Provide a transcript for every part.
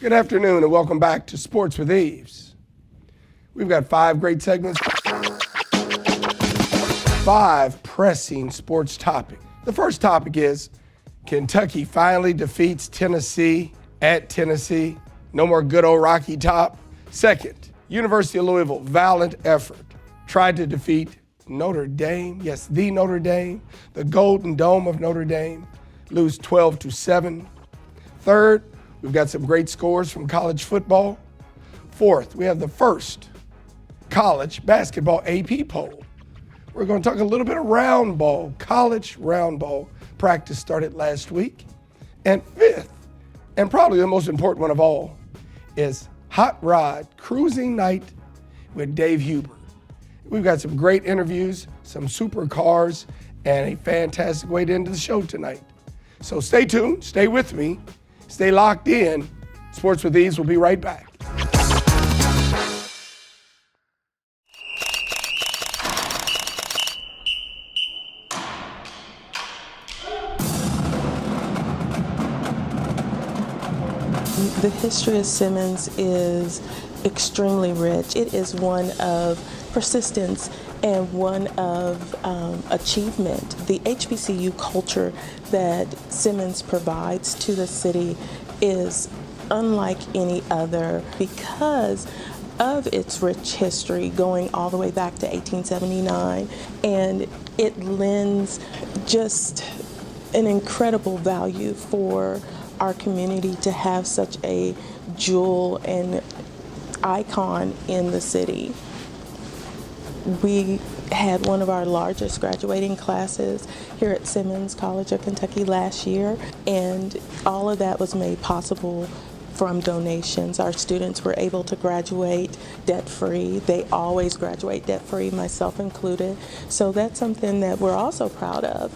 Good afternoon and welcome back to Sports with Eaves. We've got 5 great segments, 5 pressing sports topics. The first topic is Kentucky finally defeats Tennessee at Tennessee. No more good old Rocky Top. Second, University of Louisville, valiant effort, tried to defeat Notre Dame. Yes, the Notre Dame, the Golden Dome of Notre Dame, lose 12-7. Third, we've got some great scores from college football. Fourth, we have the first college basketball AP poll. We're going to talk a little bit of round ball, college round ball. Practice started last week. And fifth, and probably the most important one of all, is Hot Rod Cruising Night with Dave Huber. We've got some great interviews, some supercars, and a fantastic way to end the show tonight. So stay tuned, stay with me, stay locked in. Sports with Eaves will be right back. The history of Simmons is extremely rich. It is one of persistence and one of achievement. The HBCU culture that Simmons provides to the city is unlike any other because of its rich history going all the way back to 1879, and it lends just an incredible value for our community to have such a jewel and icon in the city. We had one of our largest graduating classes here at Simmons College of Kentucky last year, and all of that was made possible from donations. Our students were able to graduate debt-free. They always graduate debt-free, myself included. So that's something that we're also proud of,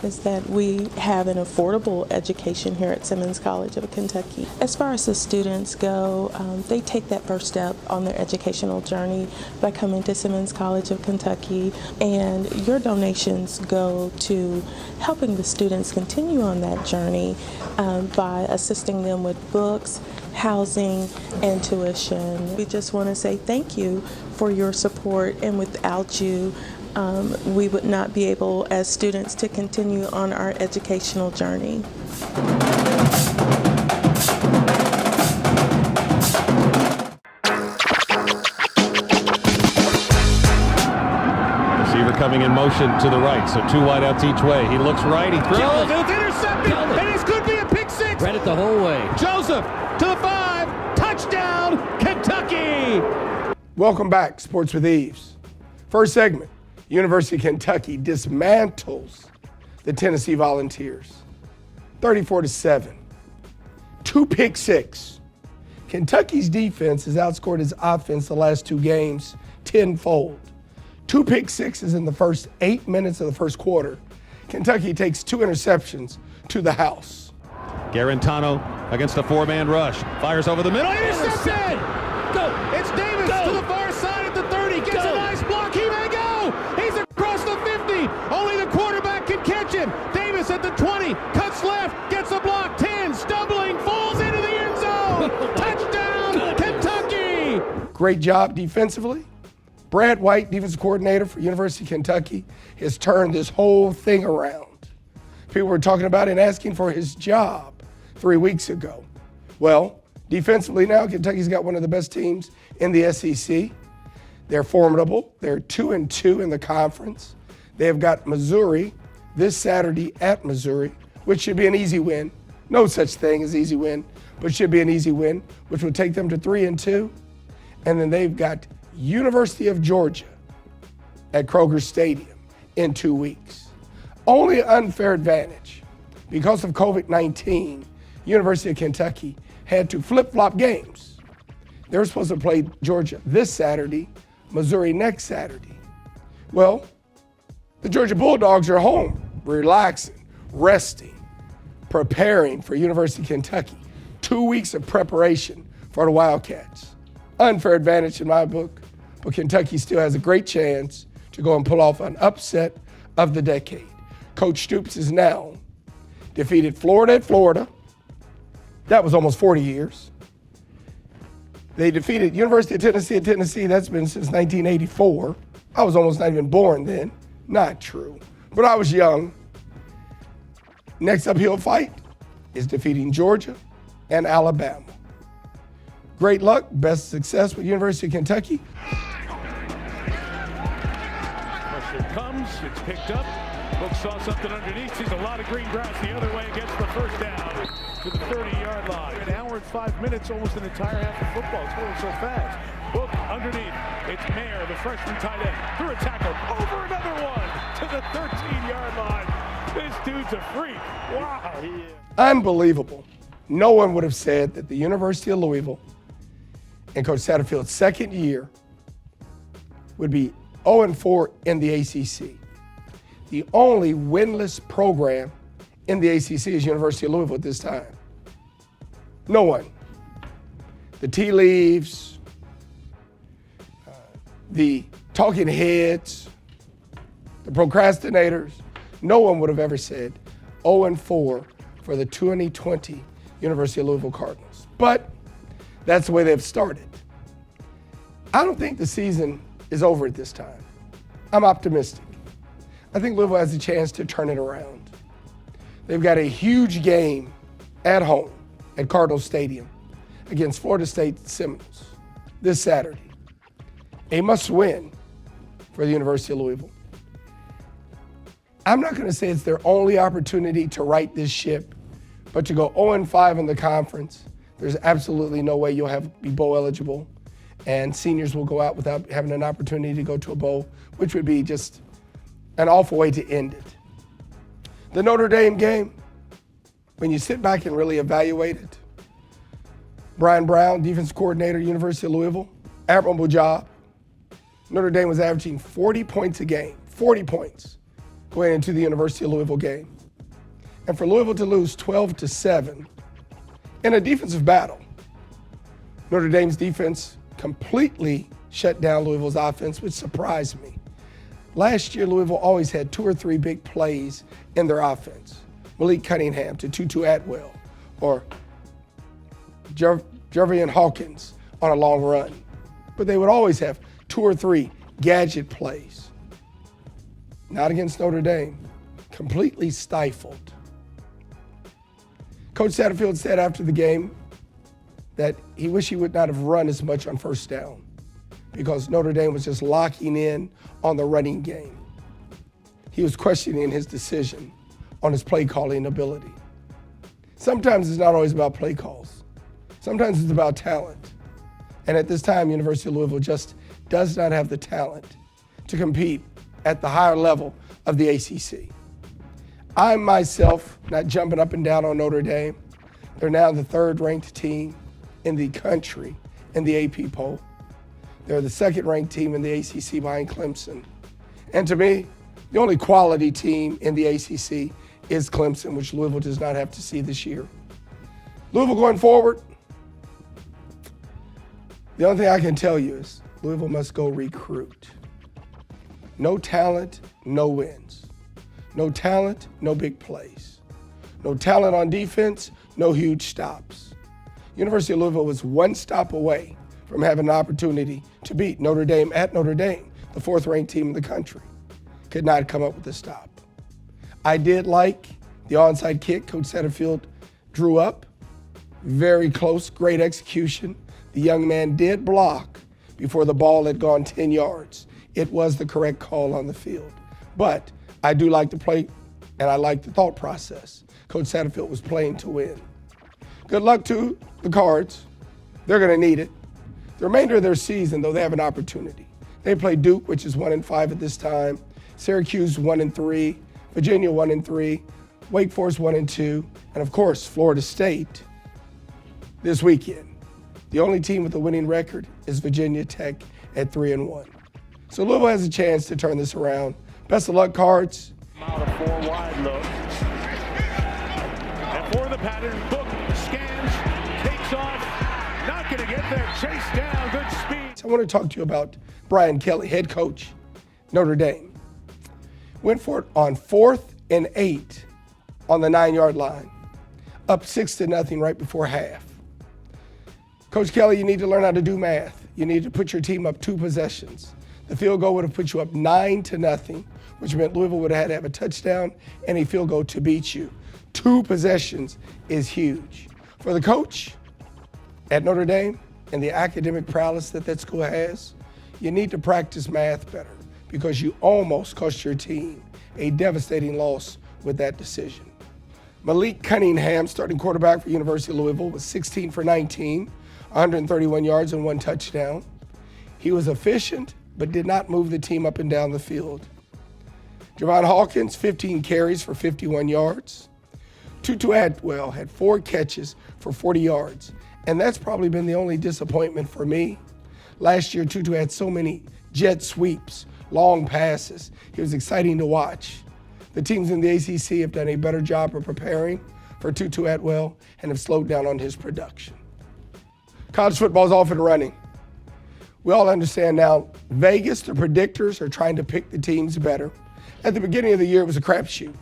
is that we have an affordable education here at Simmons College of Kentucky. As far as the students go, they take that first step on their educational journey by coming to Simmons College of Kentucky, and your donations go to helping the students continue on that journey by assisting them with books, housing, and tuition. We just want to say thank you for your support, and without you, we would not be able as students to continue on our educational journey. Receiver coming in motion to the right, so 2 wideouts each way. He looks right, he throws, it's intercepted, and this could be a pick six. read it the whole way. Joseph to the 5, touchdown, Kentucky. Welcome back, Sports with Eaves. First segment, University of Kentucky dismantles the Tennessee Volunteers, 34-7. 2 pick six. Kentucky's defense has outscored its offense the last 2 games tenfold. 2 pick sixes in the first 8 minutes of the first quarter. Kentucky takes 2 interceptions to the house. Garantano against a 4-man rush. Fires over the middle. Intercepted! Go! It's Davis to the far side at the 30. Gets a nice block. He may go! He's across the 50. Only the quarterback can catch him. Davis at the 20. Cuts left. Gets a block. 10. Stumbling. Falls into the end zone. Touchdown, Kentucky! Great job defensively. Brad White, defensive coordinator for University of Kentucky, has turned this whole thing around. People were talking about and asking for his job 3 weeks ago. Well, defensively now, Kentucky's got one of the best teams in the SEC. They're formidable. They're 2-2 in the conference. They have got Missouri this Saturday at Missouri, which should be an easy win. No such thing as easy win, but should be an easy win, which would take them to 3-2. And then they've got University of Georgia at Kroger Stadium in 2 weeks. Only an unfair advantage. Because of COVID-19, University of Kentucky had to flip-flop games. They were supposed to play Georgia this Saturday, Missouri next Saturday. Well, the Georgia Bulldogs are home, relaxing, resting, preparing for University of Kentucky. 2 weeks of preparation for the Wildcats. Unfair advantage in my book, but Kentucky still has a great chance to go and pull off an upset of the decade. Coach Stoops is now defeated Florida at Florida. That was almost 40 years. They defeated University of Tennessee at Tennessee. That's been since 1984. I was almost not even born then. Not true, but I was young. Next uphill fight is defeating Georgia and Alabama. Great luck, best success with University of Kentucky. Pressure comes, it's picked up. Book saw something underneath, sees a lot of green grass the other way, gets the first down to the 30-yard line. An hour and 5 minutes, almost an entire half of football. It's going so fast. Book underneath. It's Mayer, the freshman tight end, through a tackle, over another one to the 13-yard line. This dude's a freak. Wow. Unbelievable. No one would have said that the University of Louisville in Coach Satterfield's second year would be 0-4 in the ACC. The only winless program in the ACC is University of Louisville at this time. No one. The tea leaves, the talking heads, the procrastinators, no one would have ever said 0-4 for the 2020 University of Louisville Cardinals. But that's the way they've started. I don't think the season is over at this time. I'm optimistic. I think Louisville has a chance to turn it around. They've got a huge game at home at Cardinal Stadium against Florida State Seminoles this Saturday. A must-win for the University of Louisville. I'm not going to say it's their only opportunity to right this ship, but to go 0-5 in the conference, there's absolutely no way you'll be bowl eligible, and seniors will go out without having an opportunity to go to a bowl, which would be just an awful way to end it. The Notre Dame game, when you sit back and really evaluate it, Brian Brown, defense coordinator, University of Louisville, admirable job. Notre Dame was averaging 40 points a game, 40 points going into the University of Louisville game. And for Louisville to lose 12-7 in a defensive battle, Notre Dame's defense completely shut down Louisville's offense, which surprised me. Last year, Louisville always had 2 or 3 big plays in their offense. Malik Cunningham to Tutu Atwell, or Jervian Hawkins on a long run. But they would always have 2 or 3 gadget plays. Not against Notre Dame. Completely stifled. Coach Satterfield said after the game that he wished he would not have run as much on first down because Notre Dame was just locking in on the running game. He was questioning his decision on his play calling ability. Sometimes it's not always about play calls. Sometimes it's about talent. And at this time, University of Louisville just does not have the talent to compete at the higher level of the ACC. I myself, not jumping up and down on Notre Dame. They're now the 3rd ranked team in the country in the AP poll. They're the 2nd ranked team in the ACC behind Clemson. And to me, the only quality team in the ACC is Clemson, which Louisville does not have to see this year. Louisville going forward, the only thing I can tell you is Louisville must go recruit. No talent, no wins. No talent, no big plays. No talent on defense, no huge stops. University of Louisville was 1 stop away from having an opportunity to beat Notre Dame at Notre Dame, the 4th ranked team in the country. Could not come up with a stop. I did like the onside kick Coach Satterfield drew up. Very close, great execution. The young man did block before the ball had gone 10 yards. It was the correct call on the field. But I do like the play, and I like the thought process. Coach Satterfield was playing to win. Good luck to the Cards. They're going to need it. The remainder of their season, though, they have an opportunity. They play Duke, which is 1-5 at this time, Syracuse 1-3, Virginia 1-3, Wake Forest 1-2, and of course, Florida State this weekend. The only team with a winning record is Virginia Tech at 3-1. So Louisville has a chance to turn this around. Best of luck, Cards. Out of 4 wide look. And for the pattern, Book scans, takes off, not going to get there, chase down, good speed. So I want to talk to you about Brian Kelly, head coach, Notre Dame. Went for it on 4th and 8 on the 9-yard line, up 6-0 right before half. Coach Kelly, you need to learn how to do math. You need to put your team up 2 possessions. The field goal would have put you up 9-0, which meant Louisville would have had to have a touchdown and a field goal to beat you. 2 possessions is huge. For the coach at Notre Dame and the academic prowess that school has, you need to practice math better because you almost cost your team a devastating loss with that decision. Malik Cunningham, starting quarterback for University of Louisville, was 16 for 19, 131 yards and 1 touchdown. He was efficient, but did not move the team up and down the field. Javon Hawkins, 15 carries for 51 yards. Tutu Atwell had 4 catches for 40 yards, and that's probably been the only disappointment for me. Last year, Tutu had so many jet sweeps, long passes. He was exciting to watch. The teams in the ACC have done a better job of preparing for Tutu Atwell and have slowed down on his production. College football is off and running. We all understand now, Vegas, the predictors, are trying to pick the teams better. At the beginning of the year, it was a crapshoot.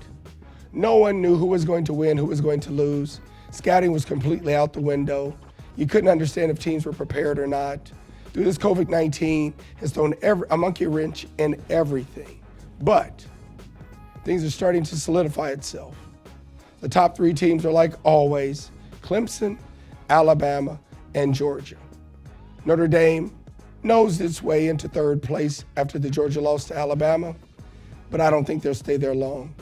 No one knew who was going to win, who was going to lose. Scouting was completely out the window. You couldn't understand if teams were prepared or not. Through this COVID-19 has thrown a monkey wrench in everything. But things are starting to solidify itself. The top 3 teams are, like always, Clemson, Alabama, and Georgia. Notre Dame knows its way into 3rd place after the Georgia loss to Alabama, but I don't think they'll stay there long.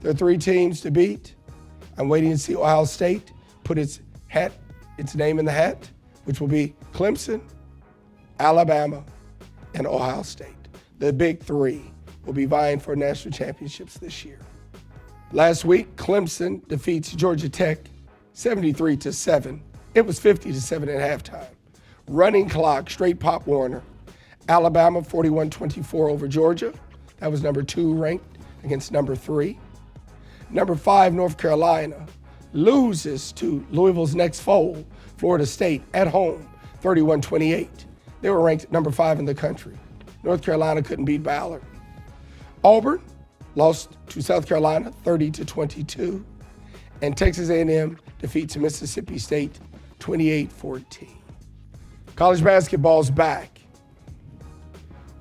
There are 3 teams to beat. I'm waiting to see Ohio State put its name in the hat, which will be Clemson, Alabama, and Ohio State. The big 3 will be vying for national championships this year. Last week, Clemson defeats Georgia Tech 73-7. It was 50-7 at halftime. Running clock, straight Pop Warner. Alabama 41-24 over Georgia. That was number 2 ranked against number 3. Number 5, North Carolina, loses to Louisville's next foe, Florida State, at home, 31-28. They were ranked number 5 in the country. North Carolina couldn't beat Ballard. Auburn lost to South Carolina 30-22, and Texas A&M defeats Mississippi State 28-14. College basketball's back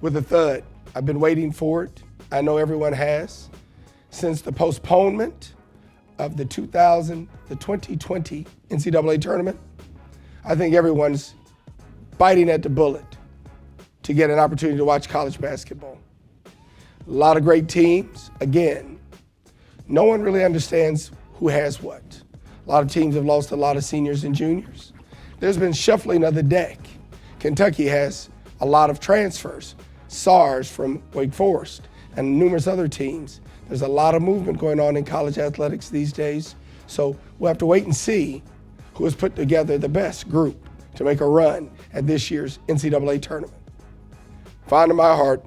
with a thud. I've been waiting for it. I know everyone has. Since the postponement of the 2020 NCAA tournament, I think everyone's biting at the bullet to get an opportunity to watch college basketball. A lot of great teams. Again, no one really understands who has what. A lot of teams have lost a lot of seniors and juniors. There's been shuffling of the deck. Kentucky has a lot of transfers. SARS from Wake Forest and numerous other teams. There's a lot of movement going on in college athletics these days. So we'll have to wait and see who has put together the best group to make a run at this year's NCAA tournament. Fond of my heart,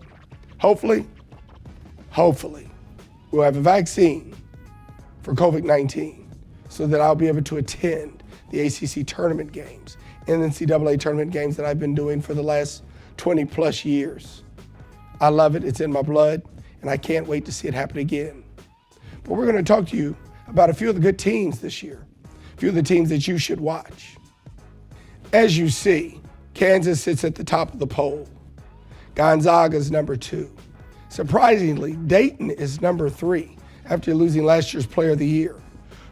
hopefully, we'll have a vaccine for COVID-19 so that I'll be able to attend the ACC tournament games and NCAA tournament games that I've been doing for the last 20 plus years. I love it, it's in my blood, and I can't wait to see it happen again. But we're gonna talk to you about a few of the good teams this year, a few of the teams that you should watch. As you see, Kansas sits at the top of the poll. Gonzaga's number 2. Surprisingly, Dayton is number 3 after losing last year's Player of the Year.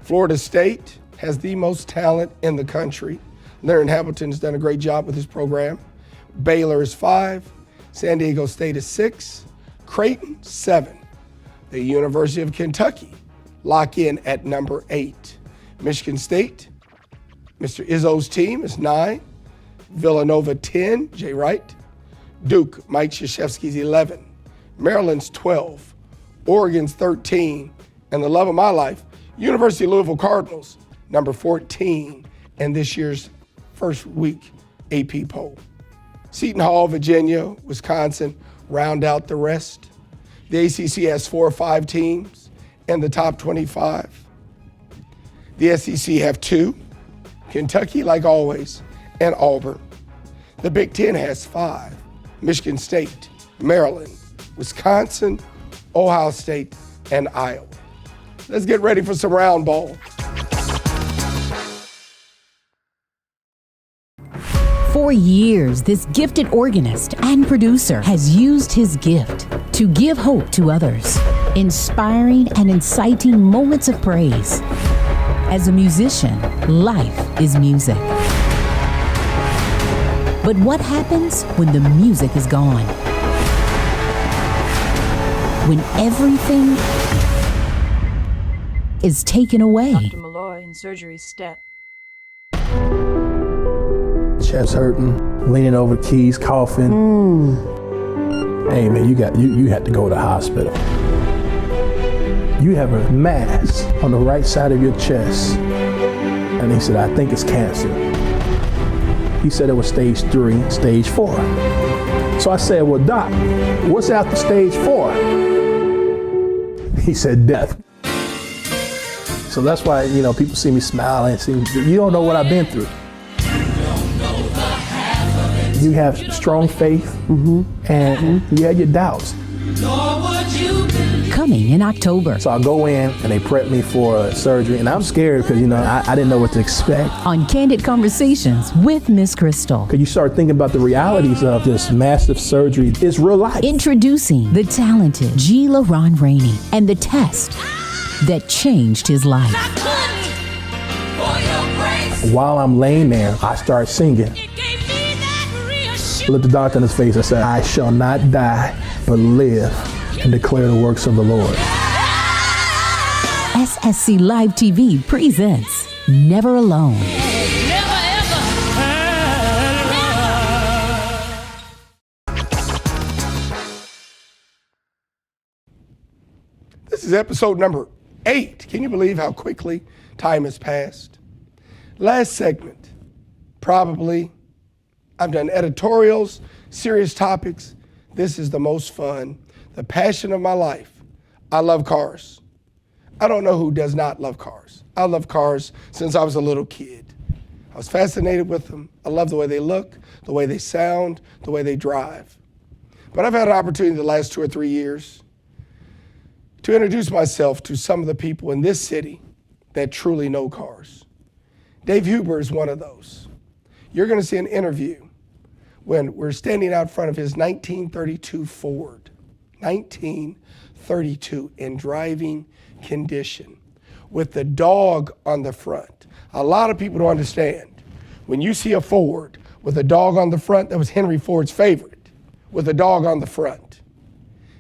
Florida State has the most talent in the country. Larry Hamilton has done a great job with his program. Baylor is 5. San Diego State is 6. Creighton, 7. The University of Kentucky lock in at number 8. Michigan State, Mr. Izzo's team, is 9. Villanova, 10. Jay Wright. Duke, Mike Krzyzewski's 11. Maryland's 12. Oregon's 13. And the love of my life, University of Louisville Cardinals, number 14 in this year's first week AP poll. Seton Hall, Virginia, Wisconsin round out the rest. The ACC has 4 or 5 teams in the top 25. The SEC have 2, Kentucky, like always, and Auburn. The Big Ten has 5, Michigan State, Maryland, Wisconsin, Ohio State, and Iowa. Let's get ready for some round ball. For years, this gifted organist and producer has used his gift to give hope to others, inspiring and inciting moments of praise. As a musician, life is music. But what happens when the music is gone? When everything is taken away? Dr. Malloy in surgery stat. Chest hurting, leaning over the keys, coughing. Hey man, you had to go to the hospital. You have a mass on the right side of your chest. And he said, I think it's cancer. He said it was stage 3, stage 4. So I said, well, doc, what's after stage 4? He said, death. So that's why, you know, people see me smiling. You don't know what I've been through. You have strong faith, and you had your doubts. Coming in October. So I go in and they prep me for surgery, and I'm scared because, you know, I didn't know what to expect. On Candid Conversations with Miss Crystal. Because you start thinking about the realities of this massive surgery. It's real life. Introducing the talented G. LaRon Rainey and the test that changed his life. While I'm laying there, I start singing. Looked the doctor in his face and said, I shall not die, but live and declare the works of the Lord. SSC Live TV presents Never Alone. This is episode number 8. Can you believe how quickly time has passed? Last segment, probably. I've done editorials, serious topics. This is the most fun, the passion of my life. I love cars. I don't know who does not love cars. I love cars since I was a little kid. I was fascinated with them. I love the way they look, the way they sound, the way they drive. But I've had an opportunity the last 2 or 3 years to introduce myself to some of the people in this city that truly know cars. Dave Huber is one of those. You're going to see an interview when we're standing out front of his 1932 Ford, 1932 in driving condition, with the dog on the front. A lot of people don't understand. When you see a Ford with a dog on the front, that was Henry Ford's favorite, with a dog on the front.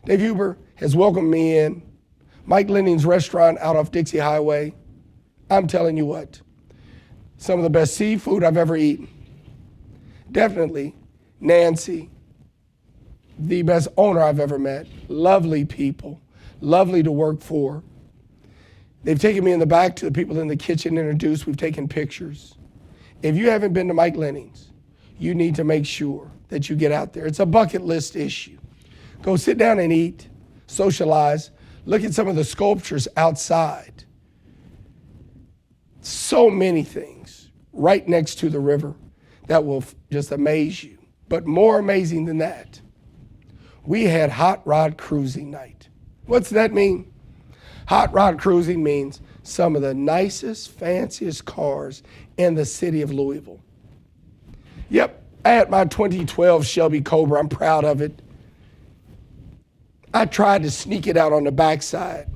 Dave Huber has welcomed me in. Mike Lenning's restaurant out off Dixie Highway. I'm telling you what, some of the best seafood I've ever eaten. Definitely Nancy, the best owner I've ever met. Lovely people, lovely to work for. They've taken me in the back to the people in the kitchen, introduced, we've taken pictures. If you haven't been to Mike Lenning's, you need to make sure that you get out there. It's a bucket list issue. Go sit down and eat, socialize, look at some of the sculptures outside. So many things right next to the river that will just amaze you. But more amazing than that, we had hot rod cruising night. What's that mean? Hot rod cruising means some of the nicest, fanciest cars in the city of Louisville. Yep, I had my 2012 Shelby Cobra. I'm proud of it. I tried to sneak it out on the backside,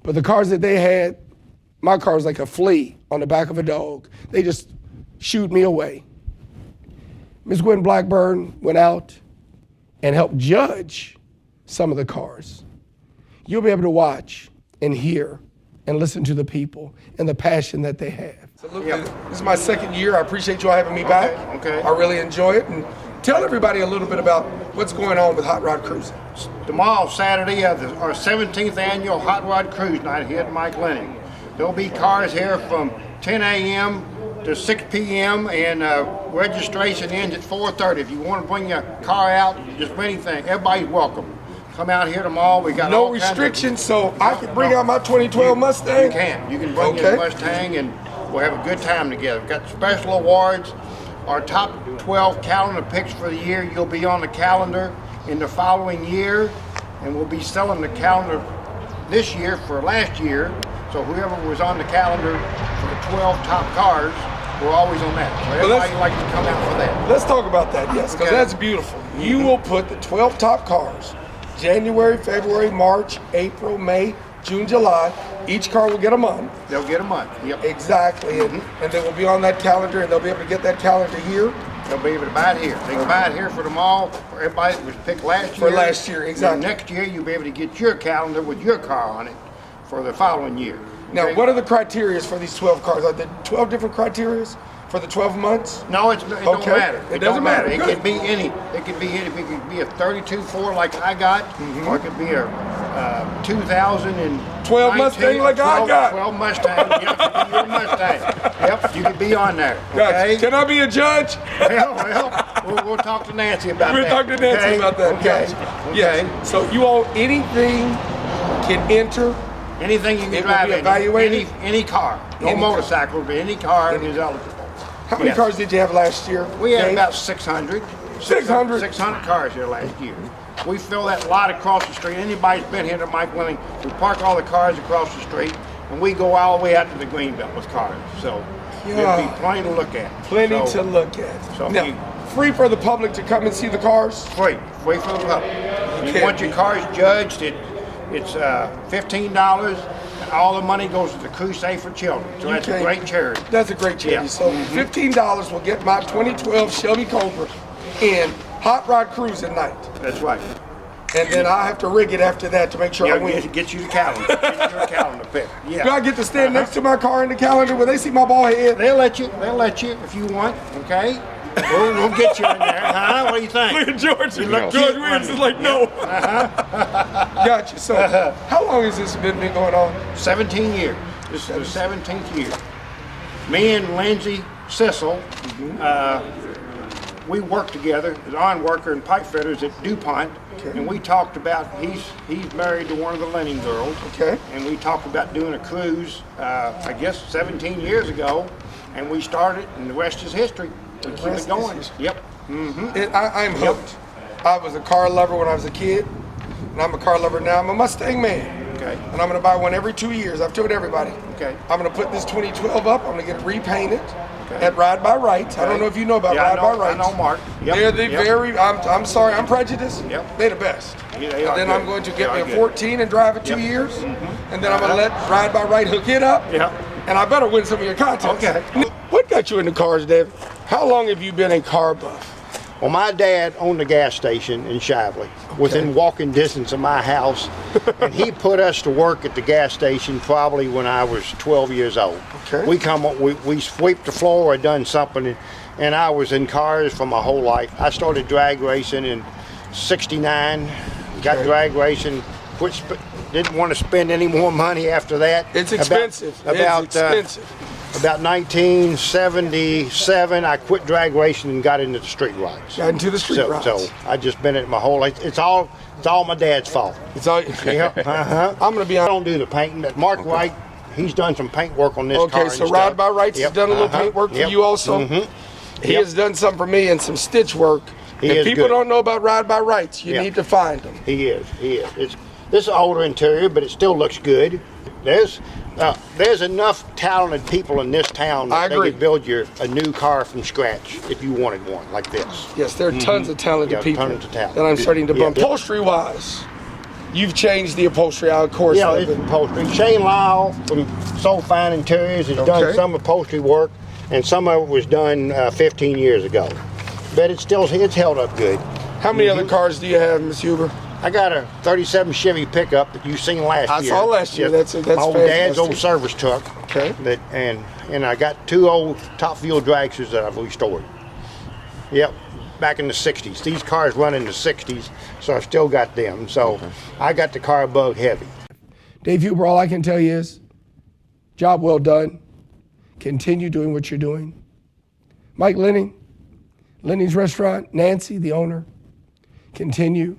but the cars that they had, my car was like a flea on the back of a dog. They just shooed me away. Ms. Gwen Blackburn went out and helped judge some of the cars. You'll be able to watch and hear and listen to the people and the passion that they have. So look, this is my second year. I appreciate you all having me back. Okay. I really enjoy it. And tell everybody a little bit about what's going on with Hot Rod Cruising. Tomorrow, Saturday, our 17th annual Hot Rod Cruise Night here at Mike Lenning. There'll be cars here from 10 a.m. to 6 p.m. and registration ends at 4:30. If you want to bring your car out, just anything, everybody's welcome. Come out here tomorrow. We got no restrictions, so I can bring out my 2012 Mustang. You can. You can bring your Mustang, and we'll have a good time together. We've got special awards. Our top 12 calendar picks for the year. You'll be on the calendar in the following year, and we'll be selling the calendar this year for last year. So whoever was on the calendar for the 12 top cars We're always on that. So everybody likes to come out for that. Let's talk about that, yes, because Okay. that's beautiful. You will put the 12 top cars, January, February, March, April, May, June, July. Each car will get a month. They'll get a month. Yep. Exactly, and they will be on that calendar, and they'll be able to get that calendar here. They'll be able to buy it here. They can buy it here for them all, for everybody that was picked last year. For last year, exactly. And next year, you'll be able to get your calendar with your car on it for the following year. Now, Okay? what are the criteria for these 12 cars? Are there 12 different criteria for the 12 months? No, it don't Okay. matter. It doesn't matter. It Good. could be any. It could be any. It could be a 32.4 like I got, or it could be a 2012 12 Mustang like I got. 12 Mustang. Yep, it could be your Mustang. Yep, you could be on there. Gotcha. Okay. Can I be a judge? We'll talk to Nancy about We'll that. talk to Nancy okay? about that. Okay. Gotcha. Okay. Yes. So you all, anything can enter. Anything you can It will drive be in, evaluated? any car, no Any car. motorcycle, but any car is eligible. How many Yes. cars did you have last year? We had Dave? about 600. 600? 600 cars here last year. We fill that lot across the street. Anybody's been here to Mike Willing, we park all the cars across the street, and we go all the way out to the Greenbelt with cars. So Yeah. there'd be plenty to look at. Plenty So, to look at. so Now, you- free for the public to come and see the cars? Free for the public. Okay. You want your cars judged, it's $15, and all the money goes to the Crusade for Children. So that's Okay. a great charity. That's a great charity. Yeah. So $15 will get my 2012 Shelby Cobra in Hot Rod Cruise at night. That's right. And then I have to rig it after that to make sure I Yeah, win. get you the calendar. Get you a calendar pick. Yeah. Do I get to stand next to my car in the calendar when they see my bald head? They'll let you if you want, okay? We'll get you in there, huh? What do you think? Look at George. You look George cute, Williams buddy. is like, no. Gotcha. So how long has this been going on? 17 years. This is the 17th year. Me and Lindsay Sissel, we worked together as iron worker and pipe fitters at DuPont, and we talked about, he's married to one of the Lenning girls, Okay. and we talked about doing a cruise, I guess 17 years ago, and we started, and the rest is history. We keep rest it going. is Yep. I'm hooked. I was a car lover when I was a kid, and I'm a car lover now. I'm a Mustang man. Okay. And I'm going to buy one every 2 years. I've told everybody. Okay. I'm going to put this 2012 up. I'm going to get it repainted Okay. at Ride by Rights. I don't know if you know about Yeah, I Ride know- by Rights. I know Mark. Yep, They're the yep. very, I'm sorry, I'm prejudiced. Yep. They're the best. Yeah, they and are then good. I'm going to They get are me a good. 14 and drive it 2 Yep. years. And then I'm going to let Ride by Right hook it up. Yep. And I better win some of your contests. Okay. What got you into cars, David? How long have you been a car buff? Well, my dad owned a gas station in Shively, within walking distance of my house, and he put us to work at the gas station probably when I was 12 years old. Okay. We swept the floor or done something, and I was in cars for my whole life. I started drag racing in '69, got Okay. drag racing, didn't want to spend any more money after that. It's expensive. It's expensive. About 1977, I quit drag racing and got into the street rides. Got into the street rides. So I just been at my whole life. It's all my dad's fault. It's all. Yep. I'm going to be I on. don't do the painting. But Mark Wright, he's done some paint work on this car. Okay, and so stuff. Ride by Rights has Yep. done a little paint work for Yep. you also. He Yep. has done some for me and some stitch work. He If is people good. don't know about Ride by Rights, you Yep. need to find them. He is. This is an older interior, but it still looks good. There's enough talented people in this town I that agree. they could build you a new car from scratch if you wanted one like this. Yes, there are tons of talented Yeah, people tons of talent. that I'm starting to Yeah. bump. Upholstery-wise, you've changed the upholstery out, of course. Yeah, of it's it. upholstery. Shane Lyle from So Fine Interiors has done Okay. some upholstery work, and some of it was done 15 years ago. But it's held up good. How many other cars do you have, Miss Huber? I got a 37 Chevy pickup that you seen last I year. saw last year. Yes. That's my old dad's fantastic. old service truck. Okay. And I got 2 old top fuel dragsters that I've restored. Yep, back in the 60s. These cars run in the 60s, so I've still got them. So I got the car bug heavy. Dave Huber, all I can tell you is, job well done. Continue doing what you're doing. Mike Lenning, Lenning's Restaurant, Nancy, the owner, continue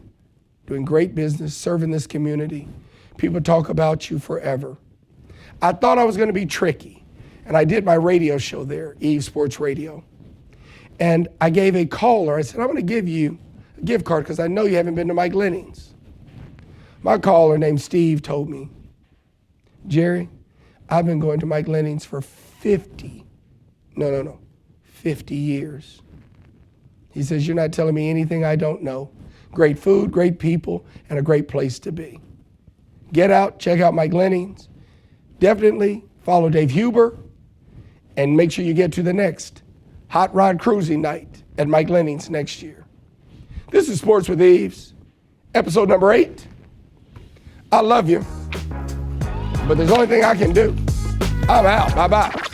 doing great business, serving this community. People talk about you forever. I thought I was going to be tricky, and I did my radio show there, Eaves Sports Radio. And I gave a caller, I said, I'm going to give you a gift card because I know you haven't been to Mike Lenning's. My caller named Steve told me, Jerry, I've been going to Mike Lenning's for 50 No. 50 years. He says, you're not telling me anything I don't know. Great food, great people, and a great place to be. Get out, check out Mike Lennings. Definitely follow Dave Huber, and make sure you get to the next Hot Rod Cruising Night at Mike Lennings next year. This is Sports with Eaves, episode number 8. I love you, but there's only thing I can do. I'm out. Bye-bye.